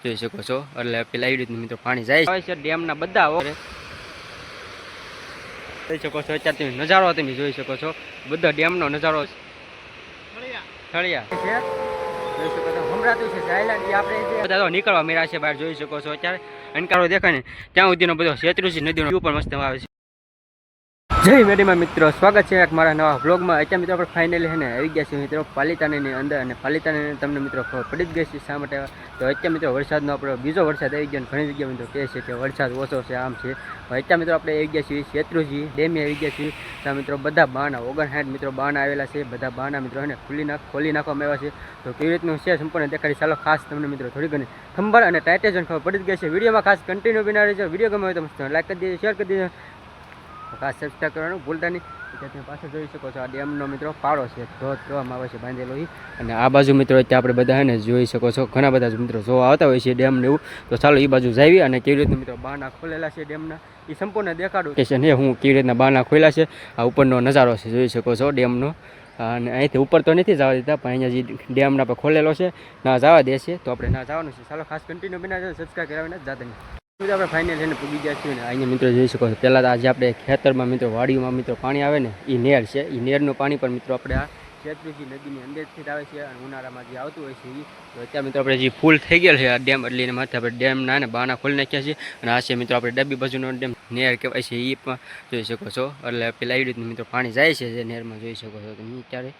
જોઈ શકો છો એટલે પેલા એવી રીતનું મિત્રો પાણી જાય છે ડેમના બધા જોઈ શકો છો અત્યારે તમે નજારો તમે જોઈ શકો છો બધા ડેમનો નજારો થળિયા છે જોઈ શકો છો હમણાં છે સાયલેન્ટ આપણે બધા તો નીકળવા મેળા છે બહાર જોઈ શકો છો અત્યારે અનકારો દેખાય ને ત્યાં સુધીનો બધો શેત્રુજી નદીનો વ્યૂ પણ મસ્ત આવે છે જય મેડીમાં મિત્રો સ્વાગત છે એક મારા નવા વ્લોગમાં અત્યારે મિત્રો આપણે ફાઇનલી છે ને આવી ગયા છીએ મિત્રો પાલિતાણાની અંદર અને પાલિતાણા તમને મિત્રો ખબર પડી જ ગઈ છે શા માટે તો અત્યારે મિત્રો વરસાદનો આપણો બીજો વરસાદ આવી ગયો ઘણી જગ્યાએ મિત્રો કહે છે કે વરસાદ ઓછો છે આમ છે અત્યારે મિત્રો આપણે આવી ગયા છીએ શેત્રુજી ડેમે આવી ગયા છીએ ત્યાં મિત્રો બધા બાના 59 મિત્રો બાના આવેલા છે બધા બાના મિત્રો છે ને ખોલી નાખવામાં આવ્યા છે તો કેવી રીતનું છે સંપૂર્ણ દેખાડી ચાલો ખાસ તમને મિત્રો થોડી ઘણી ખબર અને ટાઇટેશન ખબર પડી જ ગઈ છે વિડીયોમાં ખાસ કન્ટિન્યુ બના રહેજો વિડીયો ગમે હોય તો મસ્ત લાઈક કરી દેજો શેર કરી દેજો ખાસ સબસ્ક્રાઈબ કરવાનું ભૂલતા નહીં તમે પાછળ જોઈ શકો છો આ ડેમનો મિત્રો પાડો છે ધોધ કહેવામાં આવે છે બાંધેલો અને આ બાજુ મિત્રો અત્યારે આપણે બધા ને જોઈ શકો છો ઘણા બધા મિત્રો જોવા આવતા હોય છે ડેમને એવું તો ચાલો એ બાજુ જાવી અને કેવી રીતના મિત્રો બાના ખોલેલા છે ડેમના એ સંપૂર્ણ દેખાડું કે છે ને હું કેવી રીતના બાના ખોલેલા છે આ ઉપરનો નજારો છે જોઈ શકો છો ડેમનો અને અહીંથી ઉપર તો નથી જવા દેતા પણ અહીંયા જે ડેમના પર ખોલેલો છે ના જવા દેશે તો આપણે ના જવાનું છે ચાલો ખાસ કન્ટિન્યુ બના સબસ્ક્રાઈબ કરાવીને જાતે મિત્રો આપણે ફાઇનલ છે ને પૂગી ગયા છીએ ને અહીંયા મિત્રો જોઈ શકો છો પહેલાં તો આજે આપણે ખેતરમાં મિત્રો વાડીમાં મિત્રો પાણી આવે ને એ નેર છે એ નેરનું પાણી પણ મિત્રો આપણે આ શેત્રુજી નદીની અંદરથી જ આવે છે અને ઉનાળામાં જે આવતું હોય છે તો અત્યારે મિત્રો આપણે જે ફૂલ થઈ ગયેલ છે આ ડેમ એટલે એને માથે આપણે ડેમના ને બાના ખોલી નાખ્યા છીએ અને આ છે મિત્રો આપણે ડાબી બાજુનો ડેમ નેર કહેવાય છે એ પણ જોઈ શકો છો એટલે પેલા એવી રીતનું મિત્રો પાણી જાય છે જે નેરમાં જોઈ શકો છો તમે અત્યારે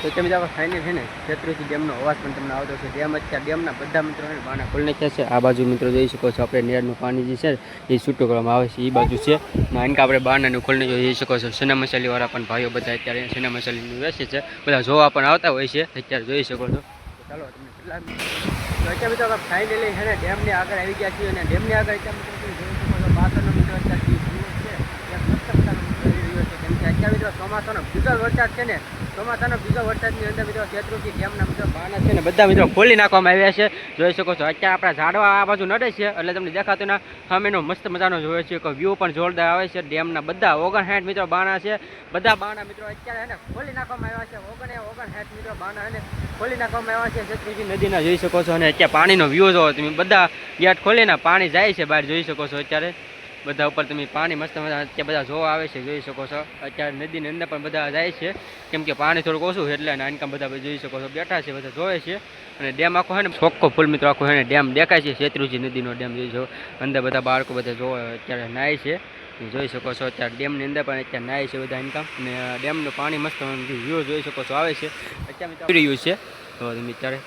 તો તમે મિત્રો ફાઇનલ છે ને શેત્રુજી ડેમનો અવાજ પણ તમને આવતો છે ડેમ અત્યારે ડેમના બધા મિત્રો છે બાના ખોલી નાખ્યા છે આ બાજુ મિત્રો જોઈ શકો છો આપણે નેરનું પાણી જે છે એ છૂટું કરવામાં આવે છે એ બાજુ છે આનકા આપણે બાનાનું ખોલીને જોઈ શકો છો સના મસાલીવાળા પણ ભાઈઓ બધા અત્યારે સના મસાલીનું વેચે છે બધા જોવા પણ આવતા હોય છે અત્યારે જોઈ શકો છો ચાલો તમને કેટલા તો અત્યારે મિત્રો આપણે ફાઇનલી છે ને ડેમની આગળ આવી ગયા છીએ અને ડેમની આગળ અત્યારે મિત્રો તમે જોઈ શકો છો પાછળનો મિત્રો અત્યારે છે મસ્ત મજાનો રહ્યો છે કેમ કે અત્યારે મિત્રો ચોમાસાનો બીજો વરસાદ છે ને ચોમાસાનો બીજો વરસાદની અંદર મિત્રો શેત્રુજી ડેમના મિત્રો બાના છે ને બધા મિત્રો ખોલી નાખવામાં આવ્યા છે જોઈ શકો છો અત્યારે આપણા ઝાડવા આ બાજુ નડે છે એટલે તમને દેખાતું ના સામેનો મસ્ત મજાનો જોયો છે કે વ્યૂ પણ જોરદાર આવે છે ડેમના બધા 59 મિત્રો બાના છે બધા બાના મિત્રો અત્યારે એને ખોલી નાખવામાં આવ્યા છે 59 મિત્રો બાના એને ખોલી નાખવામાં આવ્યા છે શેત્રુજી નદીના જોઈ શકો છો અને અત્યારે પાણીનો વ્યૂ જોવો તમે બધા ગેટ ખોલીને પાણી જાય છે બહાર જોઈ શકો છો અત્યારે બધા ઉપર તમે પાણી મસ્ત મજા અત્યારે બધા જોવા આવે છે જોઈ શકો છો અત્યારે નદીની અંદર પણ બધા જાય છે કેમ કે પાણી થોડુંક ઓછું એટલે આનકામ બધા જોઈ શકો છો બેઠા છે બધા જોવે છે અને ડેમ આખો છે ને ચોખ્ખો ફૂલ મિત્રો આખો છે ને ડેમ દેખાય છે શેત્રુજી નદીનો ડેમ જોઈ શકો અંદર બધા બાળકો બધા જોવે અત્યારે નાય છે જોઈ શકો છો અત્યારે ડેમની અંદર પણ અત્યારે નાય છે બધા આનકામ અને ડેમનું પાણી મસ્ત વ્યૂ જોઈ શકો છો આવે છે અત્યારે રહ્યું છે તો તમે અત્યારે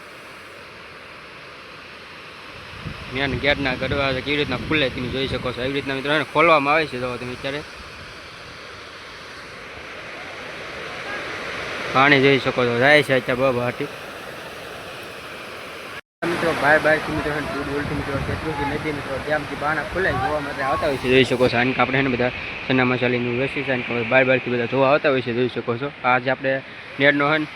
મેન ગેટના ગરવા કેવી રીતના ખુલે તમે જોઈ શકો છો એવી રીતના મિત્રો ખોલવામાં આવે છે તો તમે અત્યારે પાણી જોઈ શકો છો જાય છે અત્યારે બહારથી મિત્રો બહારથી મિત્રો દૂર દૂરથી મિત્રો શેત્રુજી નદી મિત્રો ડેમથી બાના ખુલે જોવા માટે આવતા હોય છે જોઈ શકો છો અને આપણે એને બધા સના મસાલીનું વેચી છે અને બહારથી બધા જોવા આવતા હોય છે જોઈ શકો છો આજે આપણે નેરનો હન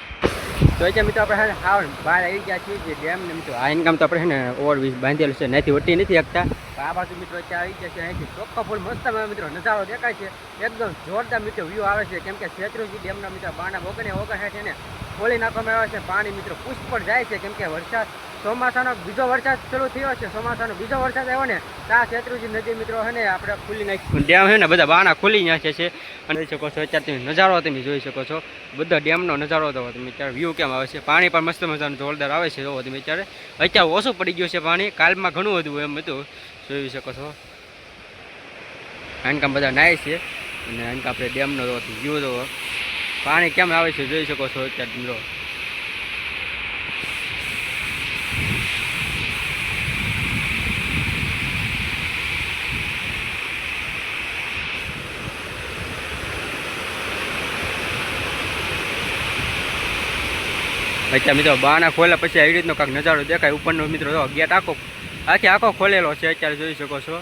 તો અત્યારે મિત્રો આપણે હાવ બહાર આવી ગયા છીએ જે ડેમને મિત્રો આ ઇન્કમ તો આપણે છે ને ઓવરબ્રિજ બાંધેલું છે નથી વટી નથી શકતા આ બાજુ મિત્રો અત્યારે આવી ગયા છે અહીંથી ચોખ્ખો ફૂલ મસ્ત મિત્રો નજારો દેખાય છે એકદમ જોરદાર મિત્રો વ્યૂ આવે છે કેમ કે શેત્રુજી ડેમના મિત્રો બાના 59 છે ને ખોલી નાખવામાં આવે છે પાણી મિત્રો પુષ્પ પર જાય છે કેમ કે વરસાદ ચોમાસાનો બીજો વરસાદ શરૂ થયો છે ચોમાસાનો બીજો વરસાદ આવ્યો ને ત્યાં શેત્રુજી નદી મિત્રો છે ને આપણે ખુલી નાખી ડેમ છે ને બધા બાના ખુલી નાખે છે અને જોઈ શકો છો અત્યારે તમે નજારો તમે જોઈ શકો છો બધા ડેમનો નજારો તો તમે અત્યારે વ્યૂ કેમ આવે છે પાણી પણ મસ્ત મજાનું જોરદાર આવે છે જો તમે અત્યારે ઓછું પડી ગયું છે પાણી કાલમાં ઘણું હતું એમ હતું જોઈ શકો છો આનકામ બધા નાય છે અને આનકા આપણે ડેમનો વ્યૂ જો પાણી કેમ આવે છે જોઈ શકો છો અત્યારે મિત્રો અત્યારે મિત્રો બાના ખોલ્યા પછી આવી રીતનો કાંઈક નજારો દેખાય ઉપરનો મિત્રો જો ગેટ આખો ખોલેલો છે અત્યારે જોઈ શકો છો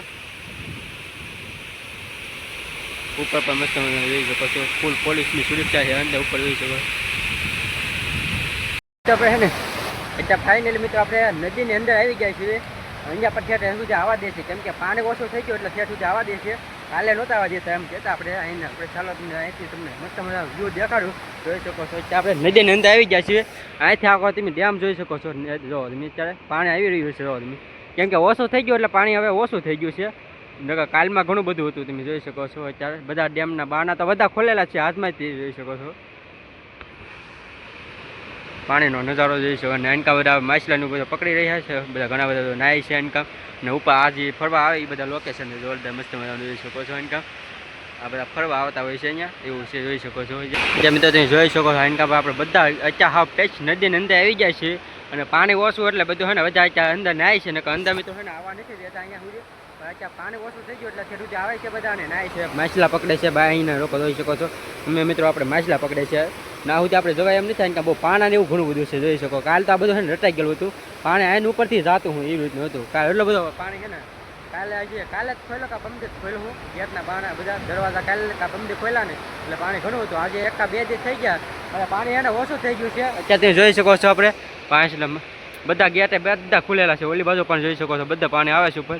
ઉપર પણ મસ્ત જોઈ શકો છો ફૂલ પોલીસની સુરક્ષા છે અંદર ઉપર જોઈ શકો આપણે છે ને અત્યારે ફાઇનલી મિત્રો આપણે નદીની અંદર આવી ગયા છીએ અહીંયા પર ઠેઠ સુધી આવવા દે છે કેમ કે પાણી ઓછું થઈ ગયું એટલે ઠેઠ સુધી આવવા દે છે કાલે નહોતા આવવા દેતા એમ કહેતા આપણે અહીંને આપણે ચાલો તમને અહીંથી તમને મસ્ત મજા વ્યૂ દેખાડું જોઈ શકો છો કે આપણે નદીની અંદર આવી ગયા છીએ અહીંથી આખો તમે ડેમ જોઈ શકો છો જો તમે અત્યારે પાણી આવી રહ્યું છે જો તમે કેમ કે ઓછું થઈ ગયું એટલે પાણી હવે ઓછું થઈ ગયું છે નકર કાલમાં ઘણું બધું હતું તમે જોઈ શકો છો અત્યારે બધા ડેમના બાના તો બધા ખોલેલા છે હાથમાંથી જોઈ શકો છો પાણીનો નજારો જોઈ શકો અને એનકા બધા માછલાનું બધું પકડી રહ્યા છે બધા ઘણા બધા નાય છે એનકા ને ઉપર આ જે ફરવા આવે એ બધા લોકેશન જોરદાર મસ્ત મજાનું જોઈ શકો છો એનકા આ બધા ફરવા આવતા હોય છે અહીંયા એવું છે જોઈ શકો છો જે મિત્રો તમે જોઈ શકો છો એનકા આપણે બધા અત્યારે હાવ પેચ નદીની અંદર આવી જાય છે અને પાણી ઓછું એટલે બધું છે ને બધા અત્યારે અંદર નાય છે ને અંદર મિત્રો છે ને આવવા નથી દેતા અહીંયા સુધી અત્યારે પાણી ઓછું થઈ ગયું એટલે ખેડૂતો આવે છે બધા ને નાય છે માછલા પકડે છે બાય અહીંના લોકો જોઈ શકો છો અમે મિત્રો આપણે માછલા પકડે છે ના સુધી આપણે જવાય એમ નથી થાય કે બહુ પાણાને એવું ઘણું બધું છે જોઈ શકો કાલ તો આ બધું છે ને રટાઈ ગયેલું હતું પાણી આઈને ઉપરથી જાતું હું એવી રીતનું હતું કાલે એટલો બધો પાણી છે ને કાલે જ ખોલ્યો કા પમદે ખોલ્યું હું ગેટના બાણા બધા દરવાજા કાલે કા પમદે ખોલ્યા ને એટલે પાણી ઘણું હતું આજે એક કા બે દિવસ થઈ ગયા હવે પાણી એને ઓછું થઈ ગયું છે અત્યારે તમે જોઈ શકો છો આપણે પાંચ બધા ગેટે બધા ખુલેલા છે ઓલી બાજુ પણ જોઈ શકો છો બધા પાણી આવે છે ઉપર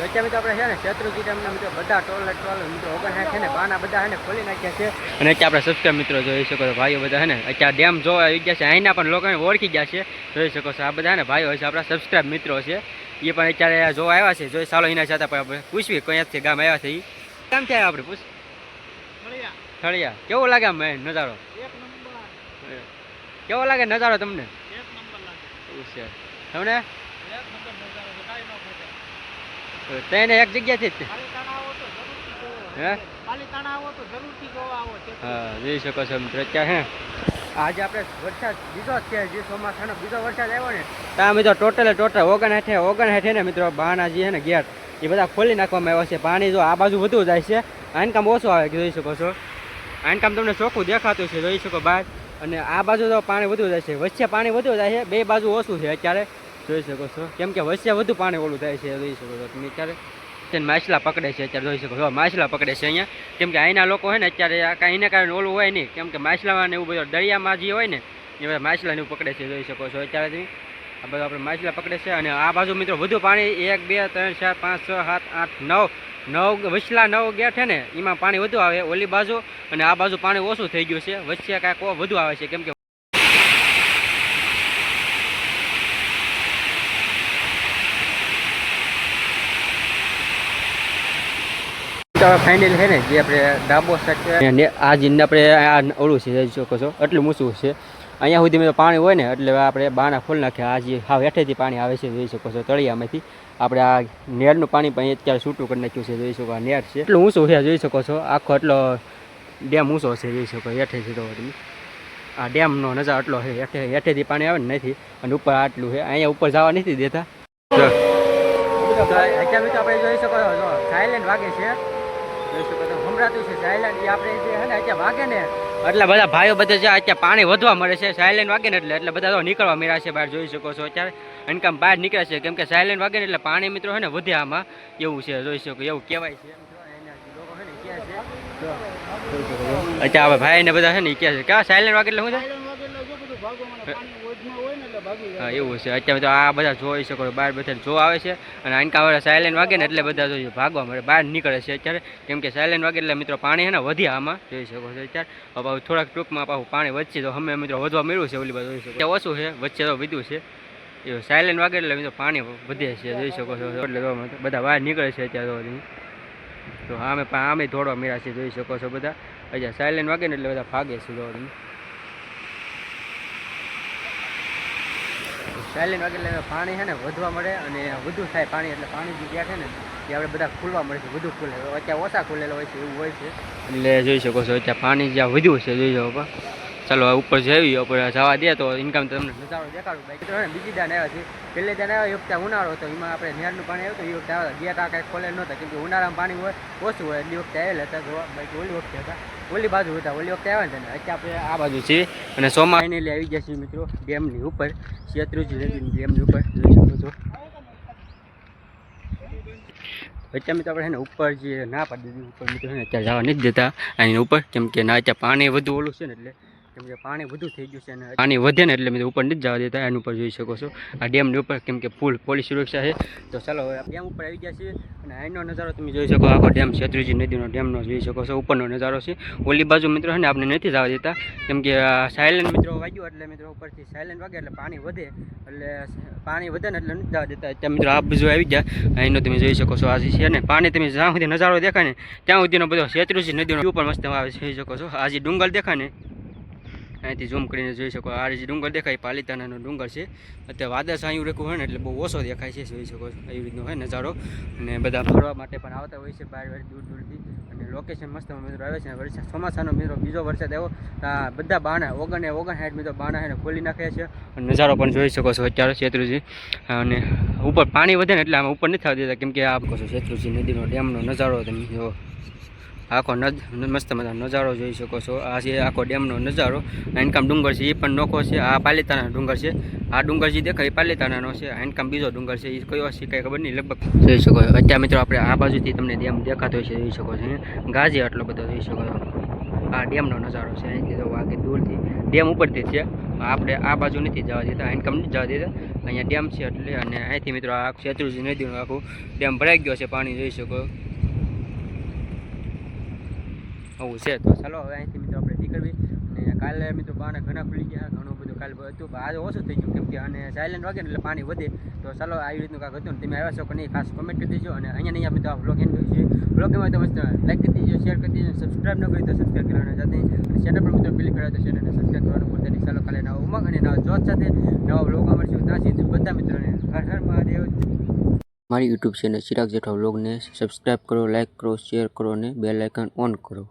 અત્યારે મિત્રો આપણે છે ને શેત્રુજી ડેમના મિત્રો બધા ટોલ મિત્રો 59 છે ને બાના બધા છે ને ખોલી નાખ્યા છે અને અત્યારે આપણે સબસ્ક્રાઈબ મિત્રો જોઈ શકો છો ભાઈઓ બધા છે ને અત્યારે ડેમ જોવા આવી ગયા છે અહીંના પણ લોકોને ઓળખી ગયા છે જોઈ શકો છો આ બધા ને ભાઈઓ છે આપણા સબસ્ક્રાઈબ મિત્રો છે એ પણ અત્યારે જોવા આવ્યા છે જોઈ ચાલો એના સાથે આપણે પૂછવી કયાંથી ગામ આવ્યા છે એ કામ છે આપણે પૂછ થળિયા કેવો લાગે આમ નજારો કેવો લાગે નજારો તમને છે તમને તેને એક જગ્યાથી જ હા જોઈ શકો છો મિત્રો અત્યારે હે આજે આપણે વરસાદ બીજો જ છે જે ચોમાસાનો બીજો વરસાદ આવ્યો ને ત્યાં મિત્રો ટોટલ 59 ને મિત્રો બહાના જે છે ને ગેટ એ બધા ખોલી નાખવામાં આવ્યા છે પાણી જો આ બાજુ વધુ જાય છે આનકામ ઓછું આવે જોઈ શકો છો આનકામ તમને ચોખ્ખું દેખાતું છે જોઈ શકો બહાર અને આ બાજુ તો પાણી વધુ જાય છે વચ્ચે પાણી વધુ જાય છે બે બાજુ ઓછું છે અત્યારે જોઈ શકો છો કેમ કે વચ્ચે વધુ પાણી ઓલું થાય છે જોઈ શકો છો તમે અત્યારે માછલા પકડે છે અત્યારે જોઈ શકો છો માછલા પકડે છે અહીંયા કેમ કે અહીંના લોકો હોય ને અત્યારે કાંઈ એને કારણે ઓલું હોય નહીં કેમ કે માછલામાં ને એવું બધું દરિયામાં જે હોય ને એ બધા માછલાને એવું પકડે છે જોઈ શકો છો અત્યારે તમે આ બધું આપણે માછલા પકડે છે અને આ બાજુ મિત્રો વધુ પાણી 1 2 3 4 5 6 7 8 9 વચલા 9 ગેટ છે ને એમાં પાણી વધુ આવે ઓલી બાજુ અને આ બાજુ પાણી ઓછું થઈ ગયું છે વચ્ચે કાંઈક વધુ આવે છે કેમ કે ફાઇનલ છે ને જે આપણે ડાબો સાઈડ છે આ જે આપણે આ ઓલું છે જોઈ શકો છો એટલું ઊંચું છે અહીંયા સુધી પાણી હોય ને એટલે આપણે બાના ખોલી નાખ્યા આ જે હાવ હેઠેથી પાણી આવે છે જોઈ શકો છો તળિયામાંથી આપણે આ નેરનું પાણી પણ અત્યારે છૂટું કરી નાખ્યું છે જોઈ શકો આ નેર છે એટલું ઊંચું છે જોઈ શકો છો આખો એટલો ડેમ ઊંચો છે જોઈ શકો હેઠેથી તો આ ડેમનો નજારો એટલો છે હેઠેથી પાણી આવે ને નથી અને ઉપર આટલું છે અહીંયા ઉપર જવા નથી દેતા અત્યારે આપણે જોઈ શકો છો સાયલેન્ટ વાગે છે જોઈ શકો છો હમણાં છે સાયલેન્ટ એ આપણે જે છે ને અત્યારે વાગે ને એટલે બધા ભાઈઓ બધા છે અત્યારે પાણી વધવા મળે છે સાયલેન્ટ વાગે ને એટલે બધા તો નીકળવા મળ્યા છે બહાર જોઈ શકો છો અત્યારે ઇનકમ બહાર નીકળે છે કેમ કે સાયલેન્ટ વાગે ને એટલે પાણી મિત્રો છે ને વધે આમાં એવું છે જોઈ શકો એવું કહેવાય છે લોકો છે ને કહે છે અત્યારે ભાઈ ને બધા છે ને કહે છે કે સાયલેન્ટ વાગે એટલે શું થાય હા એવું છે અત્યારે તો આ બધા જોઈ શકો છો બહાર બધા જોવા આવે છે અને આનકા વાળા સાયલેન્ટ વાગે ને એટલે બધા જોઈએ ભાગવા મળે બહાર નીકળે છે અત્યારે કેમ કે સાયલેન્ટ વાગે એટલે મિત્રો પાણી છે ને વધ્યા આમાં જોઈ શકો છો અત્યારે હવે થોડાક ટૂંકમાં પાછું પાણી વધશે તો અમે મિત્રો વધવા મળ્યું છે ઓલી બાજુ જોઈ શકો ઓછું છે વચ્ચે તો વધ્યું છે એવું સાયલેન્ટ વાગે એટલે મિત્રો પાણી વધે છે જોઈ શકો છો એટલે બધા બહાર નીકળે છે અત્યારે તો આમે થોડો મેળા છે જોઈ શકો છો બધા અત્યારે સાયલેન્ટ વાગે ને એટલે બધા ભાગે છે જો સાયલેન્ટ વાગે એટલે પાણી છે ને વધવા મળે અને વધુ થાય પાણી એટલે પાણી જે ગયા છે ને એ આપણે બધા ખુલવા મળે છે વધુ ખુલે અત્યારે ઓછા ખુલેલા હોય છે એવું હોય છે એટલે જોઈ શકો છો અત્યારે પાણી જ્યાં વધ્યું છે જોઈ શકો ચાલો ઉપર જઈએ ઉપર જવા દે તો ઇન્કમ તમને નજારો દેખાડું બાકી તો બીજી દાન આવ્યા છે પહેલે દાન આવ્યા એ વખતે ઉનાળો હતો એમાં આપણે નેરનું પાણી આવ્યું તો એ વખતે આવ્યા ગયા કાંઈ ખોલે નહોતા કેમ કે ઉનાળામાં પાણી હોય ઓછું હોય એટલી વખતે આવેલા હતા જોવા બાકી ઓલી વખતે હતા ઓલી બાજુ હતા ઓલી વખતે આવ્યા ને અત્યારે આપણે આ બાજુ છે અને ચોમાસાને આવી ગયા છીએ મિત્રો ડેમની ઉપર શેત્રુજી નદીની ડેમની ઉપર જોઈ શકો છો અત્યારે મિત્રો આપણે છે ને ઉપર જે ના પાડી દીધી ઉપર મિત્રો છે ને અત્યારે જવા નથી દેતા એની ઉપર, કેમ કે ના અત્યારે પાણી વધુ ઓલું છે ને એટલે કેમ કે પાણી વધુ થઈ ગયું છે અને પાણી વધે ને એટલે મિત્રો ઉપર નથી જવા દેતા. એની ઉપર જોઈ શકો છો આ ડેમની ઉપર, કેમ કે ફૂલ પોલીસ સુરક્ષા છે. તો ચાલો હવે ડેમ ઉપર આવી ગયા છીએ અને અહીંનો નજારો તમે જોઈ શકો. આખો ડેમ શેત્રુંજી નદીનો ડેમનો જોઈ શકો છો, ઉપરનો નજારો છે. ઓલી બાજુ મિત્રો છે ને આપણે નથી જવા દેતા, કેમ કે સાયલેન્ટ મિત્રો વાગ્યું એટલે મિત્રો ઉપરથી સાયલેન્ટ વાગે એટલે પાણી વધે, એટલે પાણી વધે ને એટલે નથી જવા દેતા. અત્યારે મિત્રો આ બાજુ આવી ગયા, અહીંનો તમે જોઈ શકો છો. આ છે ને પાણી તમે જ્યાં સુધી નજારો દેખાય ને ત્યાં સુધીનો બધો શેત્રુંજી નદીનો વ્યૂ પણ મસ્ત આવે જોઈ શકો છો. આ જે ડુંગર દેખાય ને અહીંથી ઝૂમ કરીને જોઈ શકો. આ જે ડુંગર દેખાય પાલિતાણાનો ડુંગર છે. અત્યારે વાદળ છાયું રેખું હોય ને એટલે બહુ ઓછો દેખાય છે, જોઈ શકો છો. એવી રીતનો હોય નજારો અને બધા ફરવા માટે પણ આવતા હોય છે બહાર દૂર દૂરથી. અને લોકેશન મસ્ત મિત્રો આવે છે. વરસાદ ચોમાસાનો મિત્રો બીજો વરસાદ આવ્યો તો આ બધા બાણા 59 મિત્રો બાણા છે ખોલી નાખે છે. અને નજારો પણ જોઈ શકો છો અત્યારે શેત્રુંજી. અને ઉપર પાણી વધે ને એટલે આમાં ઉપર નથી આવતી દેતા, કેમ કે આ શેત્રુંજી નદીનો ડેમનો નજારો તમે જો આખો મસ્ત મજાનો નજારો જોઈ શકો છો. આ છે આખો ડેમનો નજારો. હાઈનકામ ડુંગર છે એ પણ નોખો છે. આ પાલિતાણાનો ડુંગર છે. આ ડુંગર જે દેખાય એ પાલિતાણાનો છે. હાઈનકામ બીજો ડુંગર છે, એ કયો છે કંઈ ખબર નહીં, લગભગ જોઈ શકો છો. અત્યારે મિત્રો આપણે આ બાજુથી તમને ડેમ દેખાતો હોય છે, જોઈ શકો છો. ગાજી આટલો બધો જોઈ શકો છો. આ ડેમનો નજારો છે. અહીંથી તો આગળ દૂરથી ડેમ ઉપરથી છે. આપણે આ બાજુ નથી જવા દેતા, હાઈનકામ નથી જવા દેતા. અહીંયા ડેમ છે એટલે. અને અહીંથી મિત્રો આ શેત્રુંજી નદીનું આખું ડેમ ભરાઈ ગયો છે, પાણી જોઈ શકો આવું છે. તો ચાલો હવે અહીંથી મિત્રો આપણે નીકળવી. અને કાલે મિત્રો બાને ઘણા ખુલી ગયા, ઘણું બધું કાલે હતું, આજે ઓછું થઈ ગયું, કેમ કે અને સાયલેન્ટ વાગે ને એટલે પાણી વધે. તો ચાલો આવી રીતનું કાંક હતું ને તમે આવ્યા છો કે નહીં ખાસ કોમેન્ટ કરી દેજો. અને અહીંયા મિત્રો આ વ્લોગ એન્ડ છે. વ્લોગમાં તો મસ્ત લાઈક કરી દેજો, શેર કરી દેજો, સબસ્ક્રાઈબ ન કરી તો સબસ્ક્રાઈબ કરવાના સાથે. અને ચેનલ પર મિત્રો ક્લિક કરાવે તો ચેનલને સબસ્ક્રાઈબ કરવાનું ભૂલતા નહીં. ચાલો કાલે નવા ઉમંગ અને નવા જોશ સાથે નવા વ્લોગમાં મળશું. ત્યાં સુધી બધા મિત્રોને હર હર મહાદેવ. મારી યુટ્યુબ ચેનલ ચિરાગ જેઠવા વ્લોગને સબસ્ક્રાઈબ કરો, લાઈક કરો, શેર કરો અને બેલ આઇકન ઓન કરો.